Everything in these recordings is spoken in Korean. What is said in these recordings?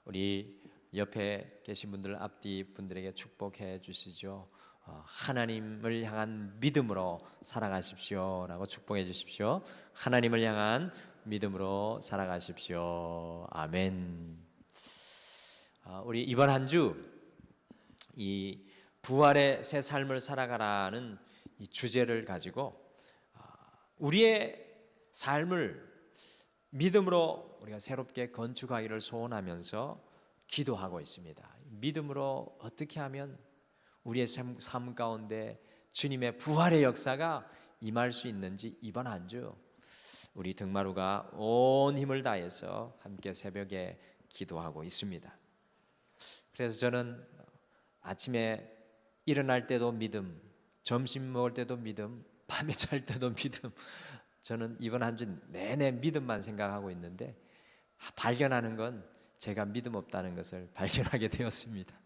우리 옆에 계신 분들, 앞뒤 분들에게 축복해 주시죠. 하나님을 향한 믿음으로 살아가십시오 라고 축복해 주십시오. 하나님을 향한 믿음으로 살아가십시오. 아멘. 우리 이번 한 주 이 부활의 새 삶을 살아가라는 이 주제를 가지고 우리의 삶을 믿음으로 우리가 새롭게 건축하기를 소원하면서 기도하고 있습니다. 믿음으로 어떻게 하면 우리의 삶 가운데 주님의 부활의 역사가 임할 수 있는지 이번 한 주 우리 등마루가 온 힘을 다해서 함께 새벽에 기도하고 있습니다. 그래서 저는 아침에 일어날 때도 믿음, 점심 먹을 때도 믿음, 밤에 잘 때도 믿음. 저는 이번 한 주 내내 믿음만 생각하고 있는데 발견하는 건 제가 믿음 없다는 것을 발견하게 되었습니다.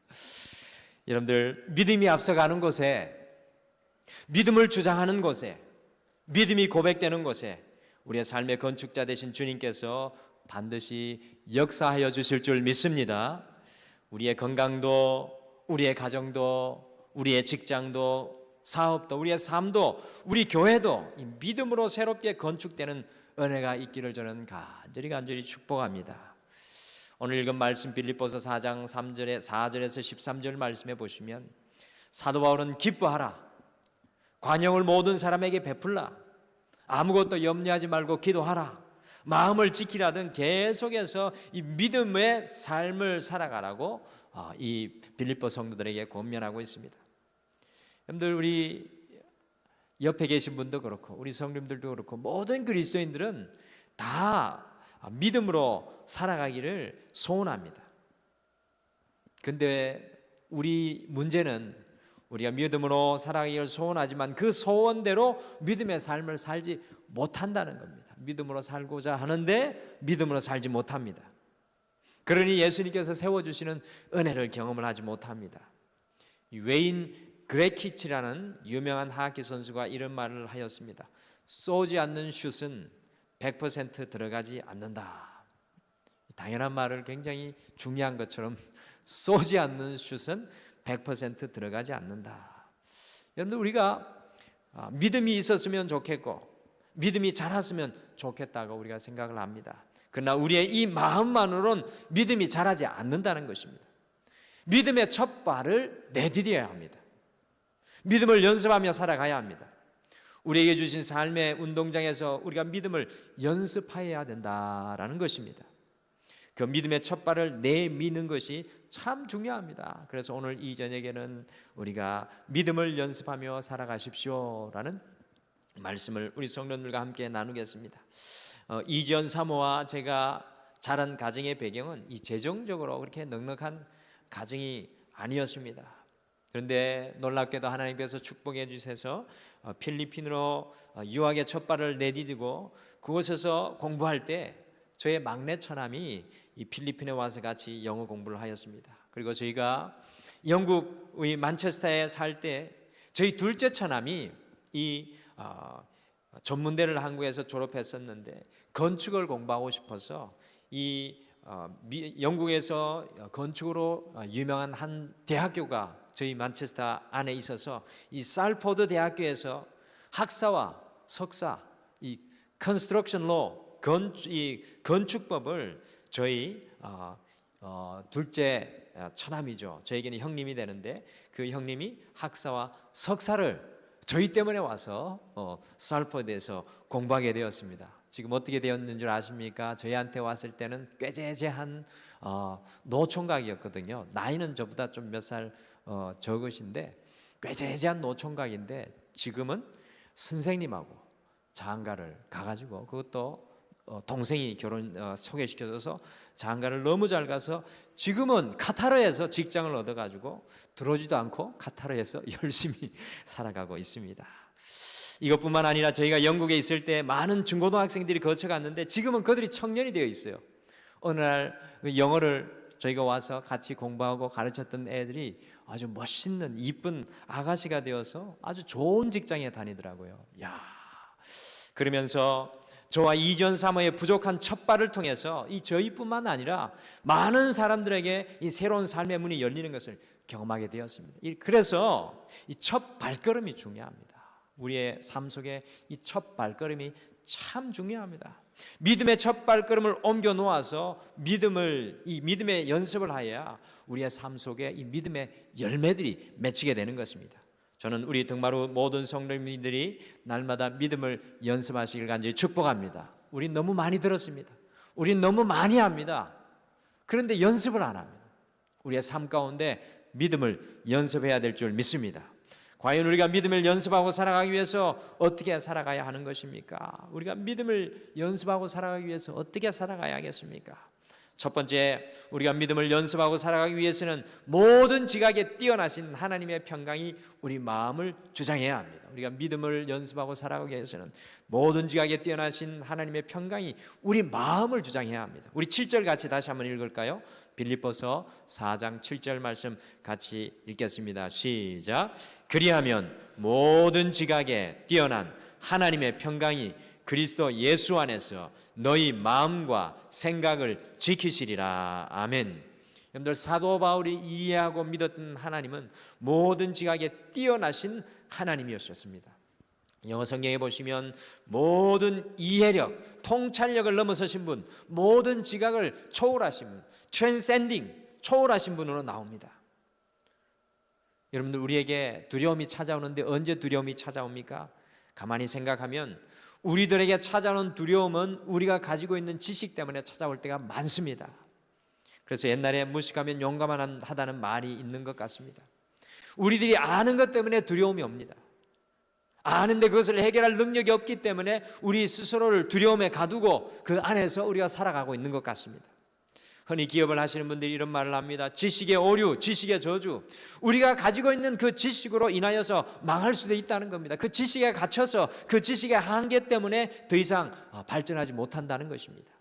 여러분들, 믿음이 앞서가는 곳에, 믿음을 주장하는 곳에, 믿음이 고백되는 곳에 우리의 삶의 건축자 되신 주님께서 반드시 역사하여 주실 줄 믿습니다. 우리의 건강도, 우리의 가정도, 우리의 직장도, 사업도, 우리의 삶도, 우리 교회도 이 믿음으로 새롭게 건축되는 은혜가 있기를 저는 간절히 축복합니다. 오늘 읽은 말씀 빌립보서 4장 4절에서 13절 말씀에 보시면 사도 바울은 기뻐하라, 관용을 모든 사람에게 베풀라, 아무것도 염려하지 말고 기도하라, 마음을 지키라 등 계속해서 이 믿음의 삶을 살아가라고 이 빌립보 성도들에게 권면하고 있습니다. 여러분들, 우리 옆에 계신 분도 그렇고 우리 성도님들도 그렇고 모든 그리스도인들은 다 믿음으로 살아가기를 소원합니다. 근데 우리 문제는 우리가 믿음으로 살아가기를 소원하지만 그 소원대로 믿음의 삶을 살지 못한다는 겁니다. 믿음으로 살고자 하는데 믿음으로 살지 못합니다. 그러니 예수님께서 세워주시는 은혜를 경험을 하지 못합니다. 웨인 그레키치라는 유명한 하키 선수가 이런 말을 하였습니다. 쏘지 않는 슛은 100% 들어가지 않는다. 당연한 말을 굉장히 중요한 것처럼 쏘지 않는 슛은 100% 들어가지 않는다. 여러분들, 우리가 믿음이 있었으면 좋겠고 믿음이 자랐으면 좋겠다고 우리가 생각을 합니다. 그러나 우리의 이 마음만으로는 믿음이 자라지 않는다는 것입니다. 믿음의 첫 발을 내디뎌야 합니다. 믿음을 연습하며 살아가야 합니다. 우리에게 주신 삶의 운동장에서 우리가 믿음을 연습해야 된다라는 것입니다. 그 믿음의 첫 발을 내미는 것이 참 중요합니다. 그래서 오늘 이 저녁에는 우리가 믿음을 연습하며 살아가십시오라는 말씀을 우리 성도들과 함께 나누겠습니다. 이지연 사모와 제가 자란 가정의 배경은 이 재정적으로 그렇게 넉넉한 가정이 아니었습니다. 그런데 놀랍게도 하나님께서 축복해 주셔서 필리핀으로 유학의 첫 발을 내디디고 그곳에서 공부할 때 저의 막내 처남이 이 필리핀에 와서 같이 영어 공부를 하였습니다. 그리고 저희가 영국의 만체스터에 살 때 저희 둘째 처남이 이 전문대를 한국에서 졸업했었는데 건축을 공부하고 싶어서 이 영국에서 건축으로 유명한 한 대학교가 저희 만체스터 안에 있어서 이 살포드 대학교에서 학사와 석사, 이 컨스트럭션 로, 이 건축법을 저희 둘째 처남이죠. 저에게는 형님이 되는데 그 형님이 학사와 석사를 저희 때문에 와서 살포드에서 공부하게 되었습니다. 지금 어떻게 되었는 줄 아십니까? 저희한테 왔을 때는 꾀재재한 노총각이었거든요. 나이는 저보다 좀 몇 살 적으신데 꾀재재한 노총각인데 지금은 선생님하고 장가를 가가지고 그것도 동생이 소개시켜줘서 장가를 너무 잘 가서 지금은 카타르에서 직장을 얻어가지고 들어오지도 않고 카타르에서 열심히 살아가고 있습니다. 이것뿐만 아니라 저희가 영국에 있을 때 많은 중고등학생들이 거쳐갔는데 지금은 그들이 청년이 되어 있어요. 어느 날 영어를 저희가 와서 같이 공부하고 가르쳤던 애들이 아주 멋있는 이쁜 아가씨가 되어서 아주 좋은 직장에 다니더라고요. 야, 그러면서 저와 이전 사모의 부족한 첫발을 통해서 이 저희뿐만 아니라 많은 사람들에게 이 새로운 삶의 문이 열리는 것을 경험하게 되었습니다. 그래서 이 첫 발걸음이 중요합니다. 우리의 삶 속에 이 첫 발걸음이 참 중요합니다. 믿음의 첫 발걸음을 옮겨 놓아서 믿음의 연습을 하여야 우리의 삶 속에 이 믿음의 열매들이 맺히게 되는 것입니다. 저는 우리 등마루 모든 성도님들이 날마다 믿음을 연습하시길 간절히 축복합니다. 우린 너무 많이 들었습니다. 우린 너무 많이 합니다. 그런데 연습을 안 합니다. 우리의 삶 가운데 믿음을 연습해야 될 줄 믿습니다. 과연 우리가 믿음을 연습하고 살아가기 위해서 어떻게 살아가야 하는 것입니까? 우리가 믿음을 연습하고 살아가기 위해서 어떻게 살아가야겠습니까? 첫 번째, 우리가 믿음을 연습하고 살아가기 위해서는 모든 지각에 뛰어나신 하나님의 평강이 우리 마음을 주장해야 합니다. 우리가 믿음을 연습하고 살아가기 위해서는 모든 지각에 뛰어나신 하나님의 평강이 우리 마음을 주장해야 합니다. 우리 7절 같이 다시 한번 읽을까요? 빌립보서 4장 7절 말씀 같이 읽겠습니다. 시작. 그리하면 모든 지각에 뛰어난 하나님의 평강이 그리스도 예수 안에서 너희 마음과 생각을 지키시리라. 아멘. 여러분들, 사도 바울이 이해하고 믿었던 하나님은 모든 지각에 뛰어나신 하나님이었습니다. 영어 성경에 보시면 모든 이해력, 통찰력을 넘어서신 분, 모든 지각을 초월하신 분, transcending, 초월하신 분으로 나옵니다. 여러분들, 우리에게 두려움이 찾아오는데 언제 두려움이 찾아옵니까? 가만히 생각하면 우리들에게 찾아오는 두려움은 우리가 가지고 있는 지식 때문에 찾아올 때가 많습니다. 그래서 옛날에 무식하면 용감하다는 말이 있는 것 같습니다. 우리들이 아는 것 때문에 두려움이 옵니다. 아는데 그것을 해결할 능력이 없기 때문에 우리 스스로를 두려움에 가두고 그 안에서 우리가 살아가고 있는 것 같습니다. 흔히 기업을 하시는 분들이 이런 말을 합니다. 지식의 오류, 지식의 저주. 우리가 가지고 있는 그 지식으로 인하여서 망할 수도 있다는 겁니다. 그 지식에 갇혀서 그 지식의 한계 때문에 더 이상 발전하지 못한다는 것입니다.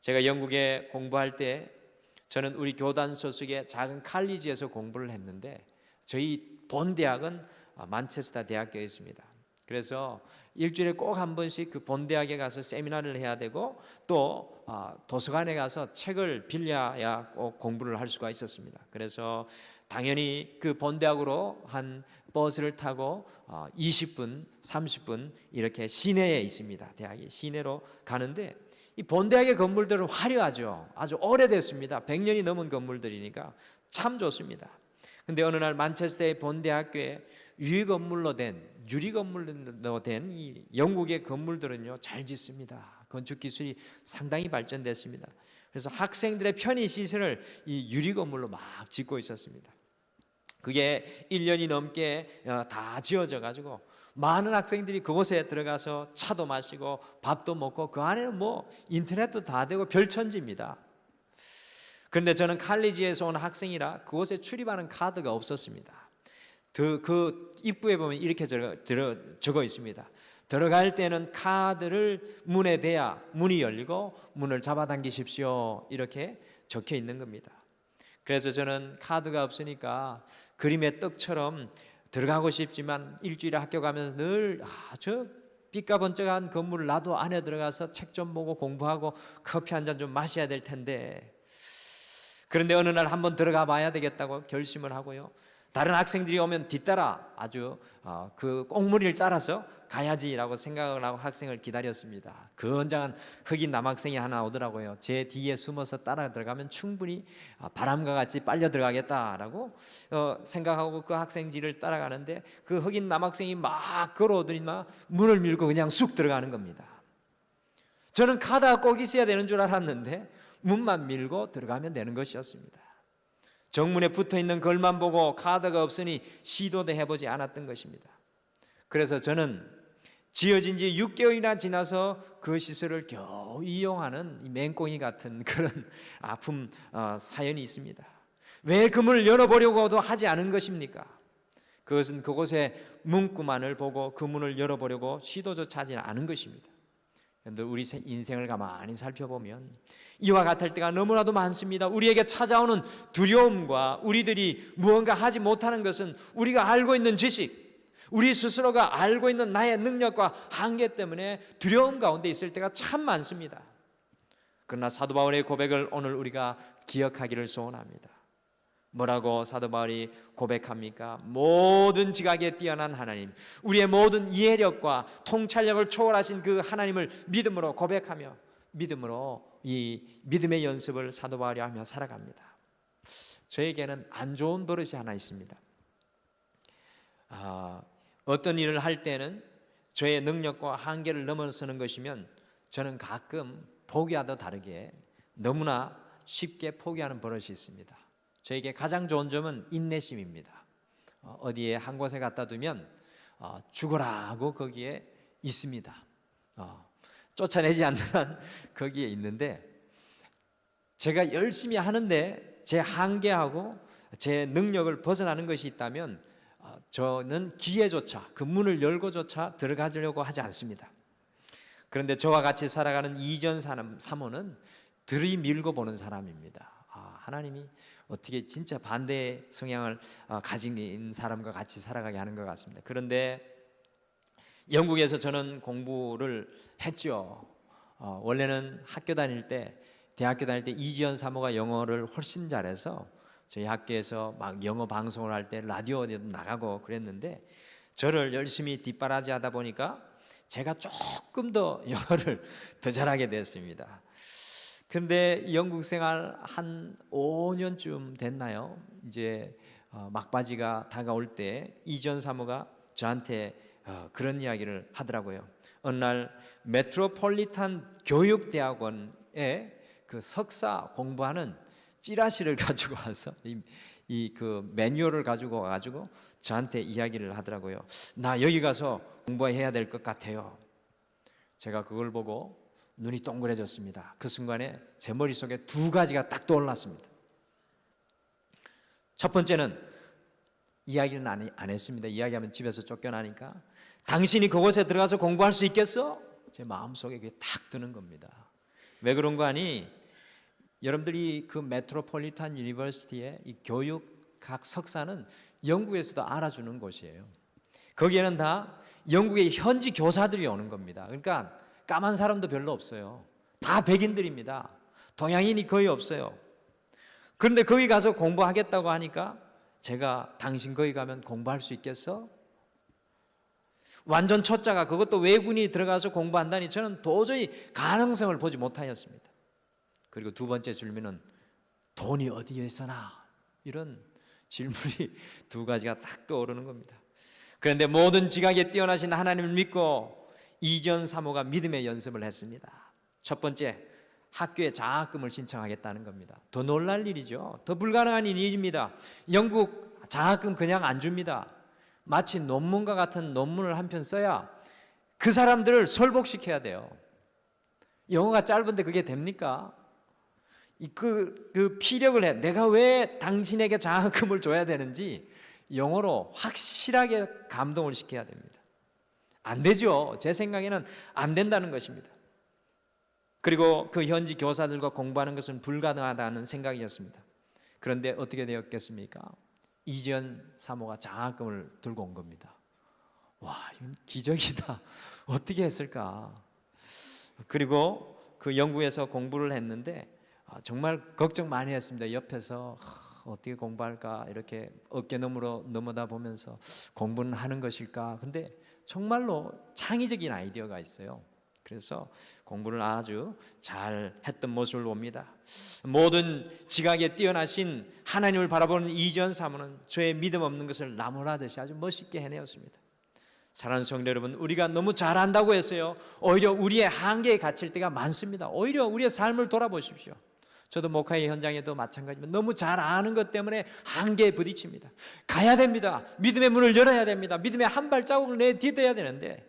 제가 영국에 공부할 때 저는 우리 교단 소속의 작은 칼리지에서 공부를 했는데 저희 본 대학은 만체스터 대학교에 있습니다. 그래서 일주일에 꼭 한 번씩 그 본대학에 가서 세미나를 해야 되고 또 도서관에 가서 책을 빌려야 꼭 공부를 할 수가 있었습니다. 그래서 당연히 그 본대학으로 한 버스를 타고 20분, 30분 이렇게 시내에 있습니다. 대학이 시내로 가는데 이 본대학의 건물들은 화려하죠. 아주 오래됐습니다. 100년이 넘은 건물들이니까 참 좋습니다. 근데 어느 날 만체스터의 본대학교에 유리건물로 된 이 영국의 건물들은요 잘 짓습니다. 건축 기술이 상당히 발전됐습니다. 그래서 학생들의 편의 시설을 이 유리건물로 막 짓고 있었습니다. 그게 1년이 넘게 다 지어져 가지고 많은 학생들이 그곳에 들어가서 차도 마시고 밥도 먹고 그 안에는 뭐 인터넷도 다 되고 별천지입니다. 그런데 저는 칼리지에서 온 학생이라 그곳에 출입하는 카드가 없었습니다. 그 입구에 보면 이렇게 적어 있습니다. 들어갈 때는 카드를 문에 대야 문이 열리고 문을 잡아당기십시오. 이렇게 적혀 있는 겁니다. 그래서 저는 카드가 없으니까 그림의 떡처럼 들어가고 싶지만 일주일에 학교 가면서 늘 저 삐까번쩍한 건물을 나도 안에 들어가서 책 좀 보고 공부하고 커피 한 잔 좀 마셔야 될 텐데, 그런데 어느 날 한번 들어가 봐야 되겠다고 결심을 하고요, 다른 학생들이 오면 뒤따라 아주 그 꽁무니를 따라서 가야지라고 생각을 하고 학생을 기다렸습니다. 건장한 흑인 남학생이 하나 오더라고요. 제 뒤에 숨어서 따라 들어가면 충분히 바람과 같이 빨려 들어가겠다라고 생각하고 그 학생지를 따라가는데 그 흑인 남학생이 막 걸어오더니 막 문을 밀고 그냥 쑥 들어가는 겁니다. 저는 카드가 꼭 있어야 되는 줄 알았는데 문만 밀고 들어가면 되는 것이었습니다. 정문에 붙어있는 글만 보고 카드가 없으니 시도도 해보지 않았던 것입니다. 그래서 저는 지어진 지 6개월이나 지나서 그 시설을 겨우 이용하는 맹꽁이 같은 그런 아픔 사연이 있습니다. 왜 그 문을 열어보려고도 하지 않은 것입니까? 그것은 그곳에 문구만을 보고 그 문을 열어보려고 시도조차 하지 않은 것입니다. 그런데 우리 인생을 가만히 살펴보면 이와 같을 때가 너무나도 많습니다. 우리에게 찾아오는 두려움과 우리들이 무언가 하지 못하는 것은 우리가 알고 있는 지식, 우리 스스로가 알고 있는 나의 능력과 한계 때문에 두려움 가운데 있을 때가 참 많습니다. 그러나 사도 바울의 고백을 오늘 우리가 기억하기를 소원합니다. 뭐라고 사도 바울이 고백합니까? 모든 지각에 뛰어난 하나님, 우리의 모든 이해력과 통찰력을 초월하신 그 하나님을 믿음으로 고백하며 믿음으로 이 믿음의 연습을 사도 바울이 하며 살아갑니다. 저에게는 안 좋은 버릇이 하나 있습니다. 어떤 일을 할 때는 저의 능력과 한계를 넘어서는 것이면 저는 가끔 포기하다 다르게 너무나 쉽게 포기하는 버릇이 있습니다. 저에게 가장 좋은 점은 인내심입니다. 어디에 한 곳에 갖다 두면 죽어라 하고 거기에 있습니다. 쫓아내지 않는 한 거기에 있는데, 제가 열심히 하는데 제 한계하고 제 능력을 벗어나는 것이 있다면 저는 기회조차, 그 문을 열고조차 들어가려고 하지 않습니다. 그런데 저와 같이 살아가는 이전 사모는 들이밀고 보는 사람입니다. 하나님이 어떻게 진짜 반대의 성향을 가진 사람과 같이 살아가게 하는 것 같습니다. 그런데 영국에서 저는 공부를 했죠. 원래는 학교 다닐 때, 대학교 다닐 때 이지연 사모가 영어를 훨씬 잘해서 저희 학교에서 막 영어 방송을 할 때 라디오에도 나가고 그랬는데, 저를 열심히 뒷바라지하다 보니까 제가 조금 더 영어를 더 잘하게 됐습니다. 근데 영국 생활 한 5년쯤 됐나요? 이제 막바지가 다가올 때 이지연 사모가 저한테 그런 이야기를 하더라고요. 어느 날 메트로폴리탄 교육대학원에 그 석사 공부하는 찌라시를 가지고 와서 이 그 매뉴얼을 가지고 와가지고 저한테 이야기를 하더라고요. 나 여기 가서 공부해야 될 것 같아요. 제가 그걸 보고 눈이 동그래졌습니다. 그 순간에 제 머릿속에 두 가지가 딱 떠올랐습니다. 첫 번째는 이야기는 안 했습니다. 이야기하면 집에서 쫓겨나니까. 당신이 그곳에 들어가서 공부할 수 있겠어? 제 마음속에 그게 딱 드는 겁니다. 왜 그런 거 아니? 여러분들이 그 메트로폴리탄 유니버시티의 이 교육학 석사는 영국에서도 알아주는 곳이에요. 거기에는 다 영국의 현지 교사들이 오는 겁니다. 그러니까 까만 사람도 별로 없어요. 다 백인들입니다. 동양인이 거의 없어요. 그런데 거기 가서 공부하겠다고 하니까 제가 당신 거기 가면 공부할 수 있겠어? 완전 초짜가, 그것도 외국인이 들어가서 공부한다니 저는 도저히 가능성을 보지 못하였습니다. 그리고 두 번째 질문은 돈이 어디에서나, 이런 질문이 두 가지가 딱 떠오르는 겁니다. 그런데 모든 지각에 뛰어나신 하나님을 믿고 이지연 사모가 믿음의 연습을 했습니다. 첫 번째, 학교에 장학금을 신청하겠다는 겁니다. 더 놀랄 일이죠. 더 불가능한 일입니다. 영국 장학금 그냥 안 줍니다. 마치 논문과 같은 논문을 한 편 써야 그 사람들을 설복시켜야 돼요. 영어가 짧은데 그게 됩니까? 그 피력을 해. 내가 왜 당신에게 장학금을 줘야 되는지 영어로 확실하게 감동을 시켜야 됩니다. 안 되죠. 제 생각에는 안 된다는 것입니다. 그리고 그 현지 교사들과 공부하는 것은 불가능하다는 생각이었습니다. 그런데 어떻게 되었겠습니까? 이지연 사모가 장학금을 들고 온 겁니다. 와, 이건 기적이다. 어떻게 했을까? 그리고 그 영국에서 공부를 했는데 정말 걱정 많이 했습니다. 옆에서 어떻게 공부할까, 이렇게 어깨 너머로 넘어다 보면서 공부는 하는 것일까. 근데 정말로 창의적인 아이디어가 있어요. 그래서 공부를 아주 잘 했던 모습을 봅니다. 모든 지각에 뛰어나신 하나님을 바라보는 이지연 사모는 저의 믿음 없는 것을 나무라듯이 아주 멋있게 해내었습니다. 사랑하는 성도 여러분, 우리가 너무 잘한다고 해서요, 오히려 우리의 한계에 갇힐 때가 많습니다. 오히려 우리의 삶을 돌아보십시오. 저도 목회의 현장에도 마찬가지입니다. 너무 잘 아는 것 때문에 한계에 부딪힙니다. 가야 됩니다. 믿음의 문을 열어야 됩니다. 믿음의 한 발자국을 내딛어야 되는데,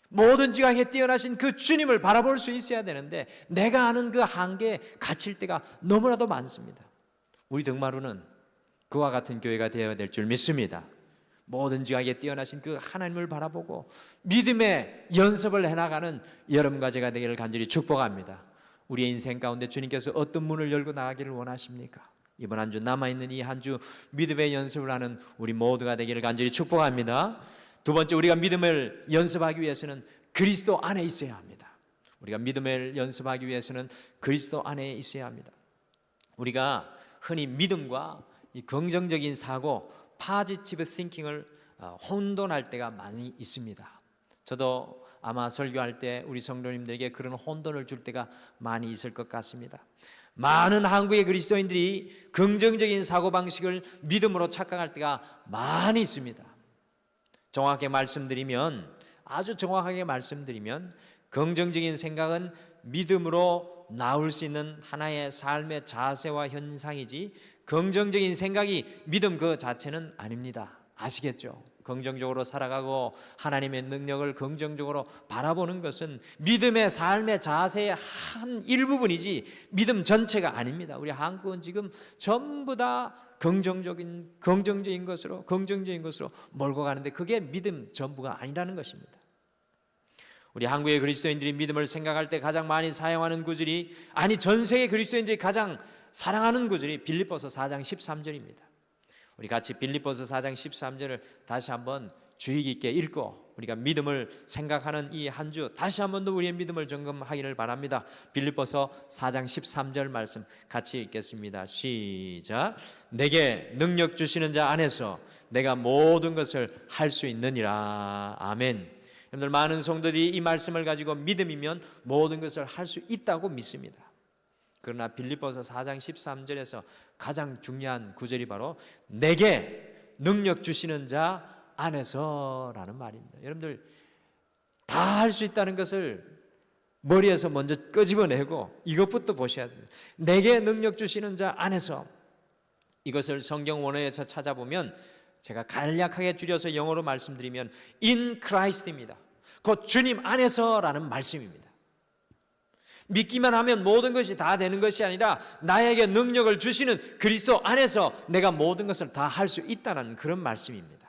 모든 지각에 뛰어나신 그 주님을 바라볼 수 있어야 되는데 내가 아는 그 한계에 갇힐 때가 너무나도 많습니다. 우리 덕마루는 그와 같은 교회가 되어야 될 줄 믿습니다. 모든 지각에 뛰어나신 그 하나님을 바라보고 믿음의 연습을 해나가는 여러분과 제가 되기를 간절히 축복합니다. 우리의 인생 가운데 주님께서 어떤 문을 열고 나가기를 원하십니까? 이번 한 주, 남아있는 이 한 주 믿음의 연습을 하는 우리 모두가 되기를 간절히 축복합니다. 두 번째, 우리가 믿음을 연습하기 위해서는 그리스도 안에 있어야 합니다. 우리가 믿음을 연습하기 위해서는 그리스도 안에 있어야 합니다. 우리가 흔히 믿음과 이 긍정적인 사고, positive thinking을 혼돈할 때가 많이 있습니다. 저도 아마 설교할 때 우리 성도님들에게 그런 혼돈을 줄 때가 많이 있을 것 같습니다. 많은 한국의 그리스도인들이 긍정적인 사고방식을 믿음으로 착각할 때가 많이 있습니다. 아주 정확하게 말씀드리면 긍정적인 생각은 믿음으로 나올 수 있는 하나의 삶의 자세와 현상이지, 긍정적인 생각이 믿음 그 자체는 아닙니다. 아시겠죠? 긍정적으로 살아가고 하나님의 능력을 긍정적으로 바라보는 것은 믿음의 삶의 자세의 한 일부분이지 믿음 전체가 아닙니다. 우리 한국은 지금 전부 다 긍정적인 것으로 몰고 가는데 그게 믿음 전부가 아니라는 것입니다. 우리 한국의 그리스도인들이 믿음을 생각할 때 가장 많이 사용하는 구절이, 전 세계 그리스도인들이 가장 사랑하는 구절이 빌립보서 4장 13절입니다. 우리 같이 빌립보서 4장 13절을 다시 한번 주의 깊게 읽고 우리가 믿음을 생각하는 이 한 주 다시 한번 더 우리의 믿음을 점검하기를 바랍니다. 빌립보서 4장 13절 말씀 같이 읽겠습니다. 시작. 내게 능력 주시는 자 안에서 내가 모든 것을 할 수 있느니라. 아멘. 여러분들, 많은 성도들이 이 말씀을 가지고 믿음이면 모든 것을 할 수 있다고 믿습니다. 그러나 빌립보서 4장 13절에서 가장 중요한 구절이 바로 내게 능력 주시는 자 안에서라는 말입니다. 여러분들, 다 할 수 있다는 것을 머리에서 먼저 끄집어내고 이것부터 보셔야 됩니다. 내게 능력 주시는 자 안에서. 이것을 성경 원어에서 찾아보면, 제가 간략하게 줄여서 영어로 말씀드리면 in Christ입니다. 곧 주님 안에서라는 말씀입니다. 믿기만 하면 모든 것이 다 되는 것이 아니라 나에게 능력을 주시는 그리스도 안에서 내가 모든 것을 다 할 수 있다는 그런 말씀입니다.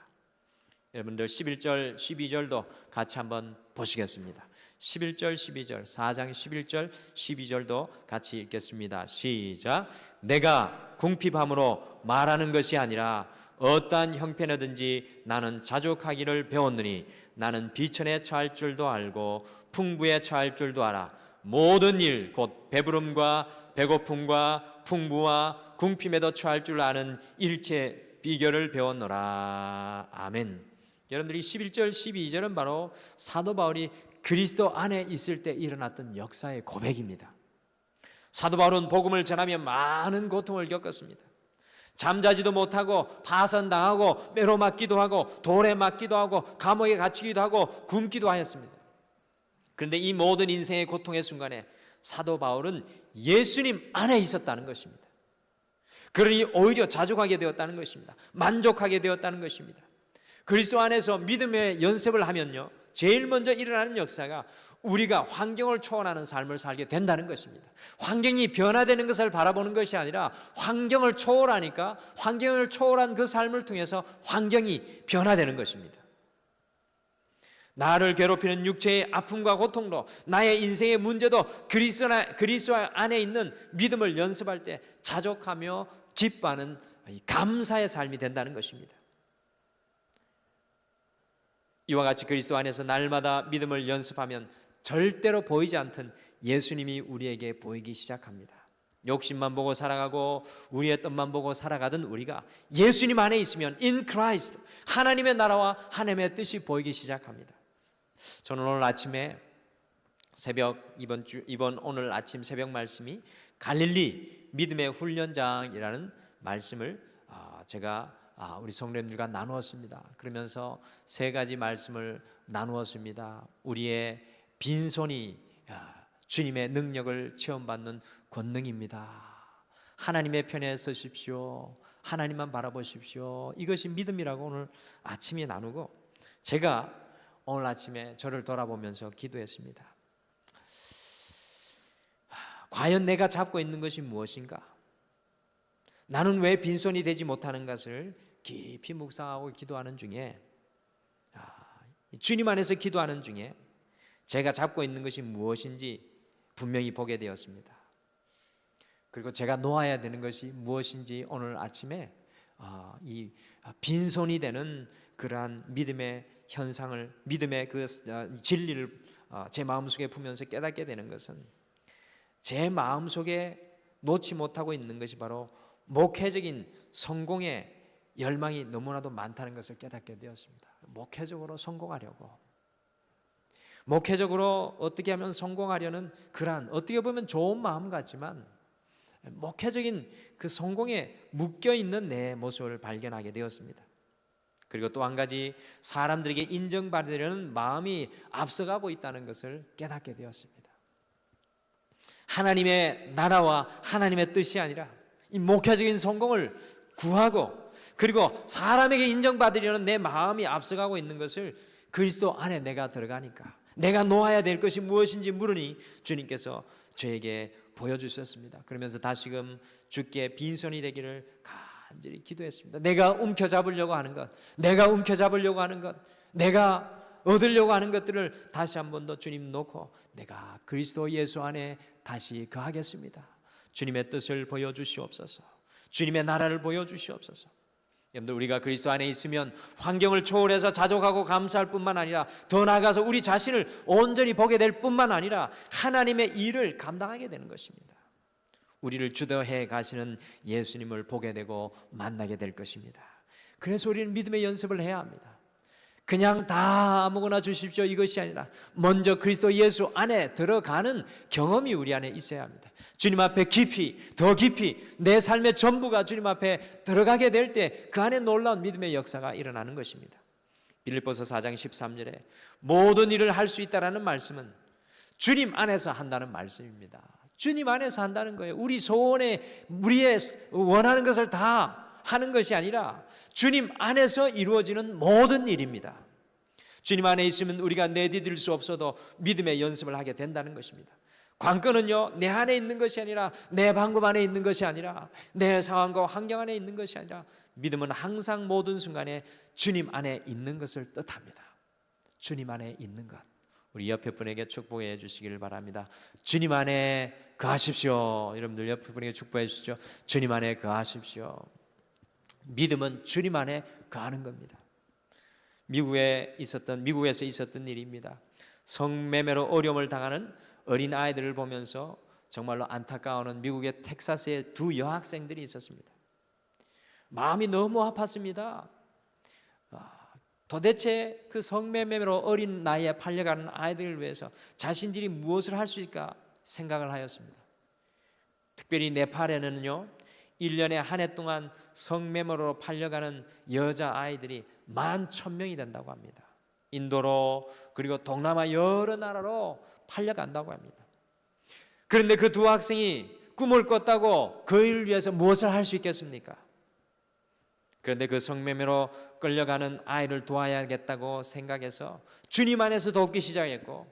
여러분들 11절 12절도 같이 한번 보시겠습니다. 11절 12절 4장 11절 12절도 같이 읽겠습니다. 시작. 내가 궁핍함으로 말하는 것이 아니라 어떠한 형편이든지 나는 자족하기를 배웠느니 나는 비천에 처할 줄도 알고 풍부에 처할 줄도 알아. 모든 일 곧 배부름과 배고픔과 풍부와 궁핍에도 처할 줄 아는 일체 비결을 배웠노라. 아멘. 여러분들이 11절 12절은 바로 사도 바울이 그리스도 안에 있을 때 일어났던 역사의 고백입니다. 사도 바울은 복음을 전하며 많은 고통을 겪었습니다. 잠자지도 못하고 파선당하고 매로 맞기도 하고 돌에 맞기도 하고 감옥에 갇히기도 하고 굶기도 하였습니다. 그런데 이 모든 인생의 고통의 순간에 사도 바울은 예수님 안에 있었다는 것입니다. 그러니 오히려 자족하게 되었다는 것입니다. 만족하게 되었다는 것입니다. 그리스도 안에서 믿음의 연습을 하면요, 제일 먼저 일어나는 역사가 우리가 환경을 초월하는 삶을 살게 된다는 것입니다. 환경이 변화되는 것을 바라보는 것이 아니라 환경을 초월하니까 환경을 초월한 그 삶을 통해서 환경이 변화되는 것입니다. 나를 괴롭히는 육체의 아픔과 고통도, 나의 인생의 문제도 그리스도 안에 있는 믿음을 연습할 때 자족하며 기뻐하는 감사의 삶이 된다는 것입니다. 이와 같이 그리스도 안에서 날마다 믿음을 연습하면 절대로 보이지 않던 예수님이 우리에게 보이기 시작합니다. 욕심만 보고 살아가고 우리의 뜻만 보고 살아가던 우리가 예수님 안에 있으면 in Christ, 하나님의 나라와 하나님의 뜻이 보이기 시작합니다. 저는 오늘 아침에 오늘 아침 새벽 말씀이 갈릴리 믿음의 훈련장이라는 말씀을 제가 우리 성도님들과 나누었습니다. 그러면서 세 가지 말씀을 나누었습니다. 우리의 빈손이 주님의 능력을 체험받는 권능입니다. 하나님의 편에 서십시오. 하나님만 바라보십시오. 이것이 믿음이라고 오늘 아침에 나누고, 제가 오늘 아침에 저를 돌아보면서 기도했습니다. 과연 내가 잡고 있는 것이 무엇인가? 나는 왜 빈손이 되지 못하는 것을 깊이 묵상하고 기도하는 중에, 주님 안에서 기도하는 중에 제가 잡고 있는 것이 무엇인지 분명히 보게 되었습니다. 그리고 제가 놓아야 되는 것이 무엇인지 오늘 아침에 이 빈손이 되는 그러한 믿음의 현상을, 믿음의 그 진리를 제 마음속에 부면서 깨닫게 되는 것은, 제 마음속에 놓지 못하고 있는 것이 바로 목회적인 성공의 열망이 너무나도 많다는 것을 깨닫게 되었습니다. 목회적으로 성공하려고, 목회적으로 어떻게 하면 성공하려는 그러한 어떻게 보면 좋은 마음 같지만 목회적인 그 성공에 묶여있는 내 모습을 발견하게 되었습니다. 그리고 또 한 가지, 사람들에게 인정받으려는 마음이 앞서가고 있다는 것을 깨닫게 되었습니다. 하나님의 나라와 하나님의 뜻이 아니라 이 목회적인 성공을 구하고, 그리고 사람에게 인정받으려는 내 마음이 앞서가고 있는 것을 그리스도 안에 내가 들어가니까 내가 놓아야 될 것이 무엇인지 물으니 주님께서 저에게 보여주셨습니다. 그러면서 다시금 주께 빈손이 되기를 간절히 기도했습니다. 내가 움켜잡으려고 하는 것, 내가 움켜잡으려고 하는 것, 내가 얻으려고 하는 것들을 다시 한 번 더 주님 놓고 내가 그리스도 예수 안에 다시 거하겠습니다. 주님의 뜻을 보여주시옵소서. 주님의 나라를 보여주시옵소서. 여러분들, 우리가 그리스도 안에 있으면 환경을 초월해서 자족하고 감사할 뿐만 아니라 더 나아가서 우리 자신을 온전히 보게 될 뿐만 아니라 하나님의 일을 감당하게 되는 것입니다. 우리를 주도해 가시는 예수님을 보게 되고 만나게 될 것입니다. 그래서 우리는 믿음의 연습을 해야 합니다. 그냥 다 아무거나 주십시오 이것이 아니라 먼저 그리스도 예수 안에 들어가는 경험이 우리 안에 있어야 합니다. 주님 앞에 깊이, 더 깊이 내 삶의 전부가 주님 앞에 들어가게 될 때 그 안에 놀라운 믿음의 역사가 일어나는 것입니다. 빌립보서 4장 13절에 모든 일을 할 수 있다라는 말씀은 주님 안에서 한다는 말씀입니다. 주님 안에서 한다는 거예요. 우리 소원에, 우리의 원하는 것을 다 하는 것이 아니라 주님 안에서 이루어지는 모든 일입니다. 주님 안에 있으면 우리가 내디딜 수 없어도 믿음의 연습을 하게 된다는 것입니다. 관건은요, 내 안에 있는 것이 아니라, 내 방법 안에 있는 것이 아니라, 내 상황과 환경 안에 있는 것이 아니라, 믿음은 항상 모든 순간에 주님 안에 있는 것을 뜻합니다. 주님 안에 있는 것, 우리 옆에 분에게 축복해 주시기를 바랍니다. 주님 안에 거하십시오. 여러분들 옆에 분에게 축복해 주시죠. 주님 안에 거하십시오. 믿음은 주님 안에 거하는 겁니다. 미국에서 있었던 일입니다. 성매매로 어려움을 당하는 어린 아이들을 보면서 정말로 안타까워하는 미국의 텍사스의 두 여학생들이 있었습니다. 마음이 너무 아팠습니다. 도대체 그 성매매로 어린 나이에 팔려가는 아이들을 위해서 자신들이 무엇을 할 수 있을까 생각을 하였습니다. 특별히 네팔에는요, 1년에 한 해 동안 성매매로 팔려가는 여자아이들이 11,000명이 된다고 합니다. 인도로, 그리고 동남아 여러 나라로 팔려간다고 합니다. 그런데 그 두 학생이 꿈을 꿨다고 그 일을 위해서 무엇을 할 수 있겠습니까? 그런데 그 성매매로 끌려가는 아이를 도와야겠다고 생각해서 주님 안에서 돕기 시작했고,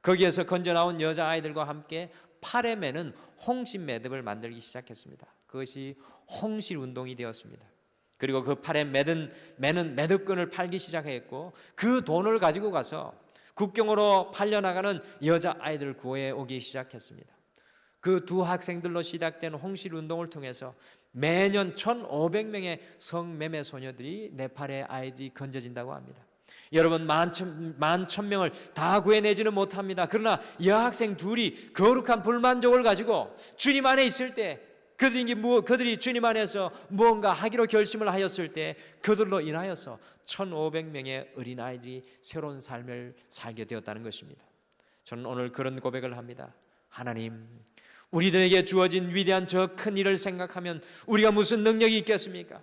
거기에서 건져 나온 여자아이들과 함께 팔에 매는 홍시 매듭을 만들기 시작했습니다. 그것이 홍실 운동이 되었습니다. 그리고 그 팔에 매는 매듭끈을 팔기 시작했고, 그 돈을 가지고 가서 국경으로 팔려나가는 여자아이들을 구해 오기 시작했습니다. 그 두 학생들로 시작된 홍실 운동을 통해서 매년 1,500명의 성매매 소녀들이 네팔의 아이들이 건져진다고 합니다. 여러분, 11,000명을 다 구해내지는 못합니다. 그러나 여학생 둘이 거룩한 불만족을 가지고 주님 안에 있을 때, 그들이 주님 안에서 무언가 하기로 결심을 하였을 때 그들로 인하여서 1,500명의 어린아이들이 새로운 삶을 살게 되었다는 것입니다. 저는 오늘 그런 고백을 합니다. 하나님, 우리들에게 주어진 위대한 저 큰 일을 생각하면 우리가 무슨 능력이 있겠습니까?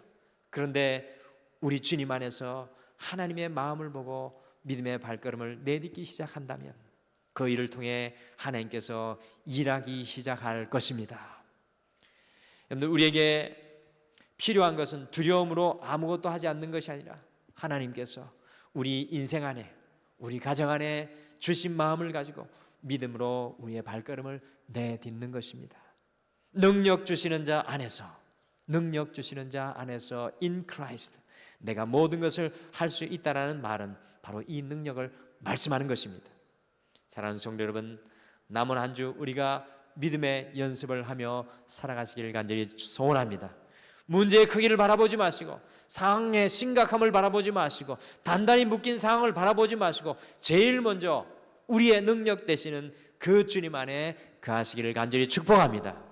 그런데 우리 주님 안에서 하나님의 마음을 보고 믿음의 발걸음을 내딛기 시작한다면 그 일을 통해 하나님께서 일하기 시작할 것입니다. 여러분들, 우리에게 필요한 것은 두려움으로 아무것도 하지 않는 것이 아니라 하나님께서 우리 인생 안에, 우리 가정 안에 주신 마음을 가지고 믿음으로 우리의 발걸음을 내딛는 것입니다. 능력 주시는 자 안에서, 능력 주시는 자 안에서 in Christ 내가 모든 것을 할 수 있다라는 말은 바로 이 능력을 말씀하는 것입니다. 사랑하는 성도 여러분, 남은 한 주 우리가 믿음의 연습을 하며 살아가시기를 간절히 소원합니다. 문제의 크기를 바라보지 마시고 상황의 심각함을 바라보지 마시고 단단히 묶인 상황을 바라보지 마시고 제일 먼저 우리의 능력 되시는 그 주님 안에 거하시기를 간절히 축복합니다.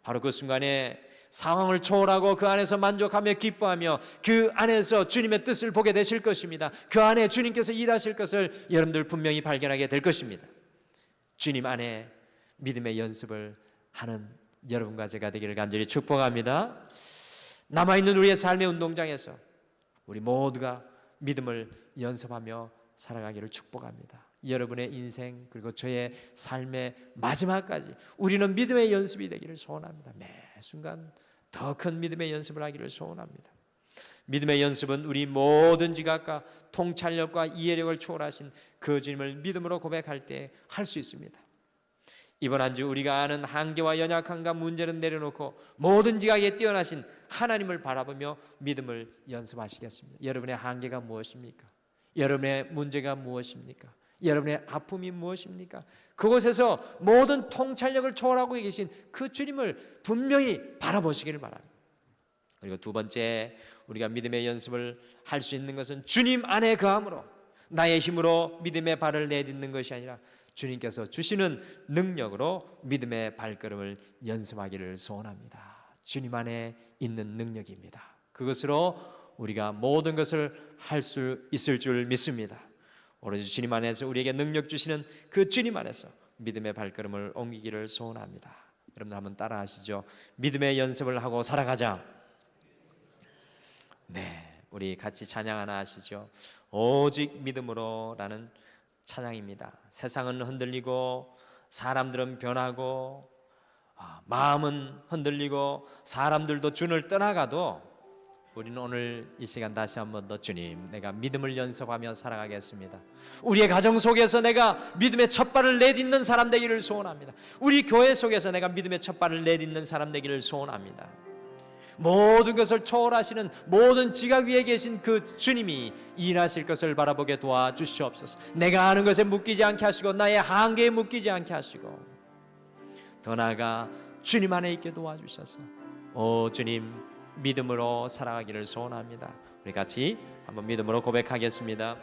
바로 그 순간에 상황을 초월하고 그 안에서 만족하며 기뻐하며 그 안에서 주님의 뜻을 보게 되실 것입니다. 그 안에 주님께서 일하실 것을 여러분들 분명히 발견하게 될 것입니다. 주님 안에 믿음의 연습을 하는 여러분과 제가 되기를 간절히 축복합니다. 남아있는 우리의 삶의 운동장에서 우리 모두가 믿음을 연습하며 살아가기를 축복합니다. 여러분의 인생 그리고 저의 삶의 마지막까지 우리는 믿음의 연습이 되기를 소원합니다. 매 순간 더 큰 믿음의 연습을 하기를 소원합니다. 믿음의 연습은 우리 모든 지각과 통찰력과 이해력을 초월하신 그 주님을 믿음으로 고백할 때 할 수 있습니다. 이번 한 주 우리가 아는 한계와 연약함과 문제는 내려놓고 모든 지각에 뛰어나신 하나님을 바라보며 믿음을 연습하시겠습니다. 여러분의 한계가 무엇입니까? 여러분의 문제가 무엇입니까? 여러분의 아픔이 무엇입니까? 그곳에서 모든 통찰력을 초월하고 계신 그 주님을 분명히 바라보시기를 바랍니다. 그리고 두 번째, 우리가 믿음의 연습을 할 수 있는 것은 주님 안에 거함으로, 나의 힘으로 믿음의 발을 내딛는 것이 아니라 주님께서 주시는 능력으로 믿음의 발걸음을 연습하기를 소원합니다. 주님 안에 있는 능력입니다. 그것으로 우리가 모든 것을 할 수 있을 줄 믿습니다. 오로지 주님 안에서 우리에게 능력 주시는 그 주님 안에서 믿음의 발걸음을 옮기기를 소원합니다. 여러분 한번 따라 하시죠. 믿음의 연습을 하고 살아가자. 네, 우리 같이 찬양 하나 하시죠. 오직 믿음으로라는 찬양입니다. 세상은 흔들리고 사람들은 변하고 마음은 흔들리고 사람들도 주님을 떠나가도 우리는 오늘 이 시간 다시 한 번 더 주님, 내가 믿음을 연습하며 살아가겠습니다. 우리의 가정 속에서 내가 믿음의 첫 발을 내딛는 사람 되기를 소원합니다. 우리 교회 속에서 내가 믿음의 첫 발을 내딛는 사람 되기를 소원합니다. 모든 것을 초월하시는 모든 지각 위에 계신 그 주님이 일하실 것을 바라보게 도와주시옵소서. 내가 아는 것에 묶이지 않게 하시고 나의 한계에 묶이지 않게 하시고 더 나아가 주님 안에 있게 도와주셔서 오 주님, 믿음으로 살아가기를 소원합니다. 우리 같이 한번 믿음으로 고백하겠습니다.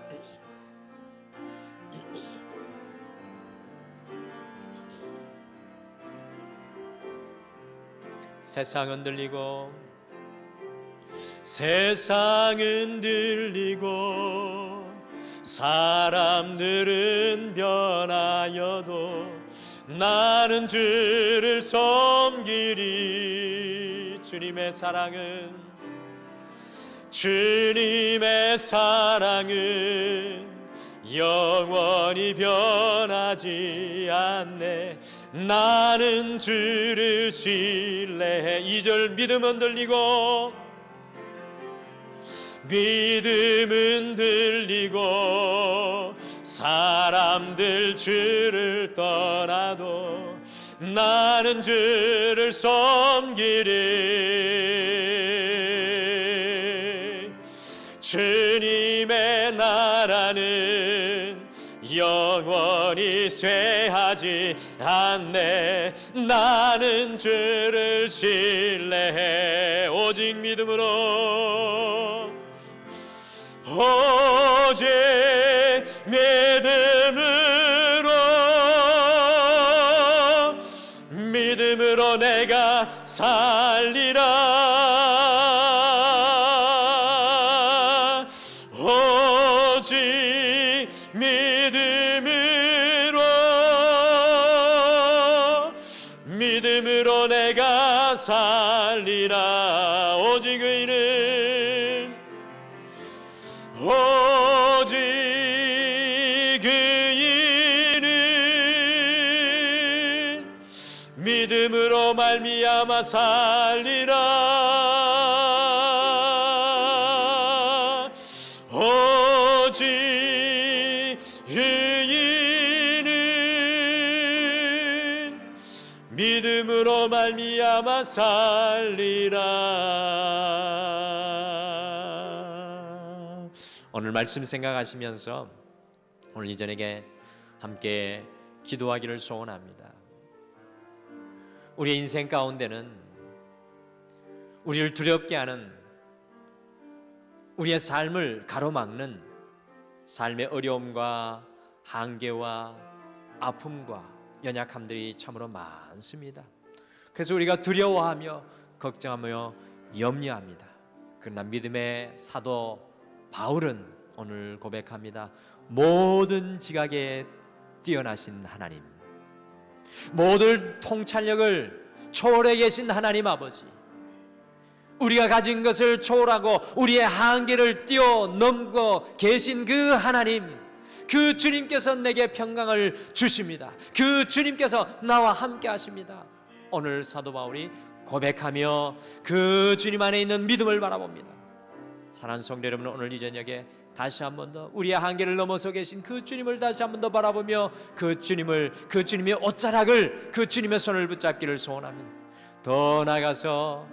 세상은 들리고 사람들은 변하여도 나는 주를 섬기리. 주님의 사랑은 영원히 변하지 않네. 나는 주를 신뢰해. 2절 믿음은 들리고 사람들 주를 떠나도 나는 주를 섬기리. 주님의 나라는 영원히 쇠하지 않네. 나는 주를 신뢰해. 오직 믿음으로 내가 살리라. 오직 믿음으로 내가 살리라. 오직 의인은 믿음으로 말미암아 살리라. 오직 의인은 믿음으로 말미암아 살리라. 오늘 말씀 생각하시면서 오늘 이 저녁에 함께 기도하기를 소원합니다. 우리의 인생 가운데는 우리를 두렵게 하는, 우리의 삶을 가로막는 삶의 어려움과 한계와 아픔과 연약함들이 참으로 많습니다. 그래서 우리가 두려워하며 걱정하며 염려합니다. 그러나 믿음의 사도 바울은 오늘 고백합니다. 모든 지각에 뛰어나신 하나님, 모든 통찰력을 초월해 계신 하나님 아버지, 우리가 가진 것을 초월하고 우리의 한계를 뛰어넘고 계신 그 하나님, 그 주님께서 내게 평강을 주십니다. 그 주님께서 나와 함께 하십니다. 오늘 사도 바울이 고백하며 그 주님 안에 있는 믿음을 바라봅니다. 사랑하는 성도 여러분, 오늘 이 저녁에 다시 한 번 더 우리의 한계를 넘어서 계신 그 주님을 다시 한 번 더 바라보며 그 주님의 옷자락을, 그 주님의 손을 붙잡기를 소원합니다. 더 나아가서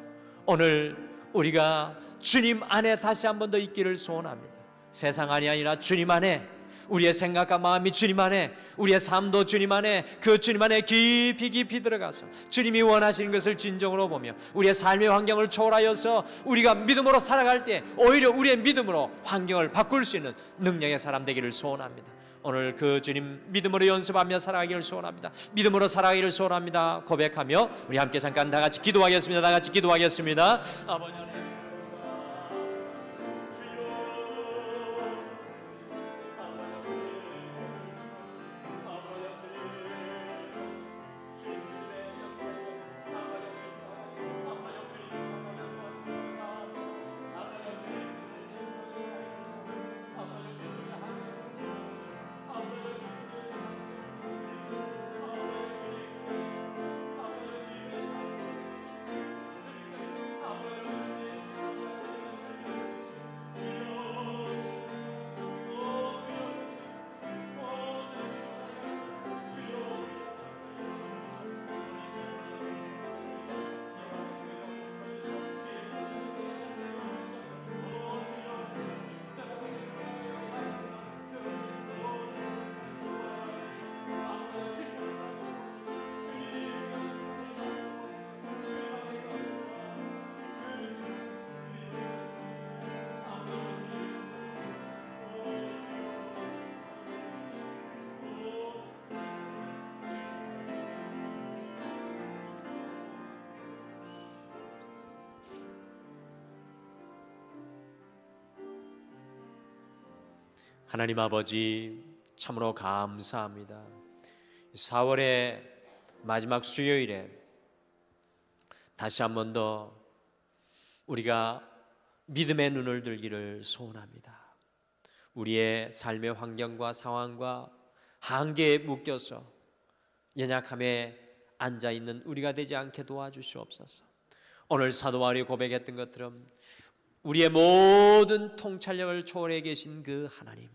오늘 우리가 주님 안에 다시 한 번 더 있기를 소원합니다. 세상 안이 아니라 주님 안에, 우리의 생각과 마음이 주님 안에, 우리의 삶도 주님 안에, 그 주님 안에 깊이 깊이 들어가서 주님이 원하시는 것을 진정으로 보며 우리의 삶의 환경을 초월하여서 우리가 믿음으로 살아갈 때 오히려 우리의 믿음으로 환경을 바꿀 수 있는 능력의 사람 되기를 소원합니다. 오늘 그 주님 믿음으로 연습하며 살아가기를 소원합니다. 믿음으로 살아가기를 소원합니다. 고백하며 우리 함께 잠깐 다 같이 기도하겠습니다. 다 같이 기도하겠습니다. 아버지 하나님, 하나님 아버지, 참으로 감사합니다. 4월의 마지막 수요일에 다시 한 번 더 우리가 믿음의 눈을 들기를 소원합니다. 우리의 삶의 환경과 상황과 한계에 묶여서 연약함에 앉아있는 우리가 되지 않게 도와주시옵소서. 오늘 사도 바울이 고백했던 것처럼 우리의 모든 통찰력을 초월해 계신 그 하나님,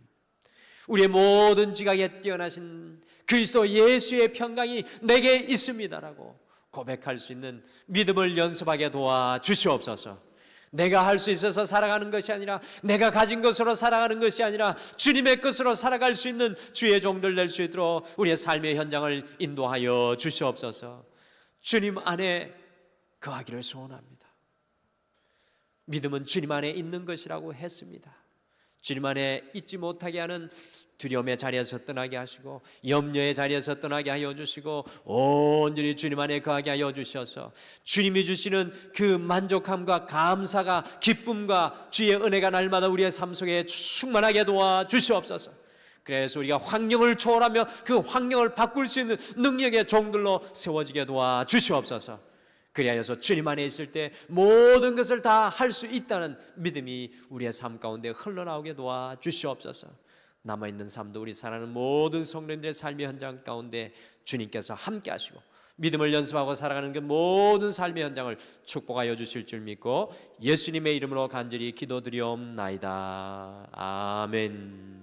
우리의 모든 지각에 뛰어나신 그리스도 예수의 평강이 내게 있습니다라고 고백할 수 있는 믿음을 연습하게 도와주시옵소서. 내가 할 수 있어서 살아가는 것이 아니라, 내가 가진 것으로 살아가는 것이 아니라 주님의 것으로 살아갈 수 있는 주의 종들 될 수 있도록 우리의 삶의 현장을 인도하여 주시옵소서. 주님 안에 거하기를 소원합니다. 믿음은 주님 안에 있는 것이라고 했습니다. 주님 안에 있지 못하게 하는 두려움의 자리에서 떠나게 하시고, 염려의 자리에서 떠나게 하여 주시고, 온전히 주님 안에 거하게 하여 주셔서 주님이 주시는 그 만족함과 감사가, 기쁨과 주의 은혜가 날마다 우리의 삶 속에 충만하게 도와주시옵소서. 그래서 우리가 환경을 초월하며 그 환경을 바꿀 수 있는 능력의 종들로 세워지게 도와주시옵소서. 그리하여서 주님 안에 있을 때 모든 것을 다 할 수 있다는 믿음이 우리의 삶 가운데 흘러나오게 도와주시옵소서. 남아있는 삶도 우리 사랑하는 모든 성도님들의 삶의 현장 가운데 주님께서 함께 하시고 믿음을 연습하고 살아가는 그 모든 삶의 현장을 축복하여 주실 줄 믿고 예수님의 이름으로 간절히 기도드리옵나이다. 아멘.